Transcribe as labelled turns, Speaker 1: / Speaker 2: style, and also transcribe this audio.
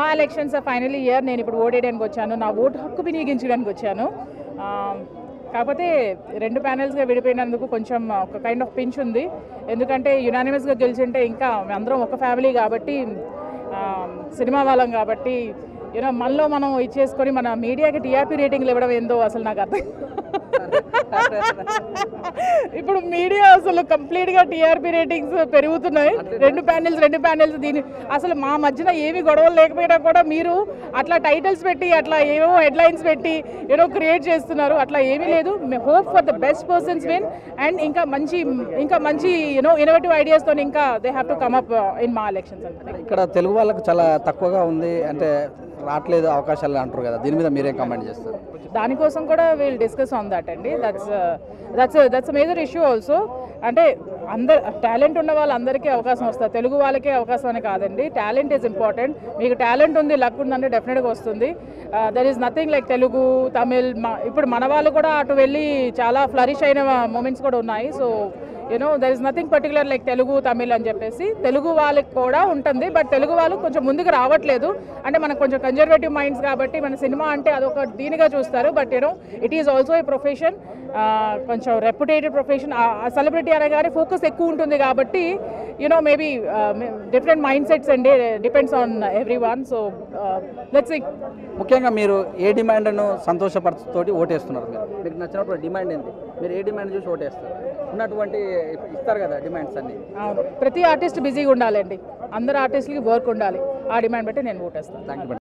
Speaker 1: మా elections final year. నేను ఇప్పుడు ఓటేయడానికి వచ్చాను, నా ఓటు హక్కు వినియోగించడానికి వచ్చాను. కాకపోతే 2 ప్యానెల్స్గా విడిపోయినందుకు కొంచెం ఒక కైండ్ ఆఫ్ పించ్ ఉంది. ఎందుకంటే యునానిమస్గా గెలిచింటే ఇంకా అందరం ఒక ఫ్యామిలీ కాబట్టి, సినిమా వాళ్ళం కాబట్టి మనలో మనం ఇచ్చేసుకొని మన మీడియాకి టీఆర్పీ రేటింగ్లు ఇవ్వడం ఏందో అసలు నాకు అర్థం. ఇప్పుడు మీడియా అసలు కంప్లీట్గా టీఆర్పీ రేటింగ్స్ పెరుగుతున్నాయి. 2 ప్యానెల్స్ దీని అసలు మా మధ్యన ఏమి గొడవలు లేకపోయినా కూడా మీరు అట్లా టైటిల్స్ పెట్టి అట్లా ఏవో హెడ్లైన్స్ పెట్టి క్రియేట్ చేస్తున్నారు. అట్లా ఏమీ లేదు. Hope for the best persons win and ఇంకా మంచి ఇన్నోవేటివ్ ఐడియాస్తో ఇంకా they have to come up in మా ఎలక్షన్స్.
Speaker 2: ఇక్కడ తెలుగు వాళ్ళకు చాలా తక్కువగా ఉంది అంటే రావట్లేదు అవకాశాలు అంటారు కదా, దీని మీద మీరేం కామెంట్ చేస్తారు?
Speaker 1: దానికోసం కూడా వీల్ డిస్కస్ ఆన్ దట్ అండి. That's major issue also. అంటే టాలెంట్ ఉన్న వాళ్ళందరికీ అవకాశం వస్తుంది, తెలుగు వాళ్ళకే అవకాశం అని కాదండి. Talent is important. మీకు టాలెంట్ ఉంది, లక్ ఉందంటే డెఫినెట్గా వస్తుంది. There is nothing like Telugu, Tamil. ఇప్పుడు మన వాళ్ళు కూడా అటు వెళ్ళి చాలా ఫ్లరిష్ అయిన మూమెంట్స్ కూడా ఉన్నాయి. So there is nothing particular like Telugu, Tamil అని చెప్పేసి. తెలుగు వాళ్ళకి కూడా ఉంటుంది, బట్ తెలుగు వాళ్ళు కొంచెం ముందుకు రావట్లేదు. అంటే మనకు కొంచెం కన్జర్వేటివ్ మైండ్స్ కాబట్టి మన సినిమా అంటే అదొక దీనిగా చూస్తారు. But it is also a profession, కొంచెం రెప్యుటేటెడ్ ప్రొఫెషన్. సెలబ్రిటీ అనగానే ఫోకస్ ఎక్కువ ఉంటుంది కాబట్టి మేబీ డిఫరెంట్ మైండ్ సెట్స్ అండి, depends on every one. So let's see.
Speaker 2: ముఖ్యంగా మీరు ఏ డిమాండ్ను సంతోషపరచుతోటి ఓటేస్తున్నారు? మీకు నచ్చినప్పుడు డిమాండ్ ఏంటి? మీరు ఏ డిమాండ్ చూసి ఓటేస్తారు? ఉన్నటువంటి ఇస్తారు కదా డిమాండ్స్ అన్ని.
Speaker 1: ప్రతి ఆర్టిస్ట్ బిజీగా ఉండాలండి, అందరు ఆర్టిస్టులకి వర్క్ ఉండాలి. ఆ డిమాండ్ బట్టి నేను ఓటేస్తాను.
Speaker 2: Thank you.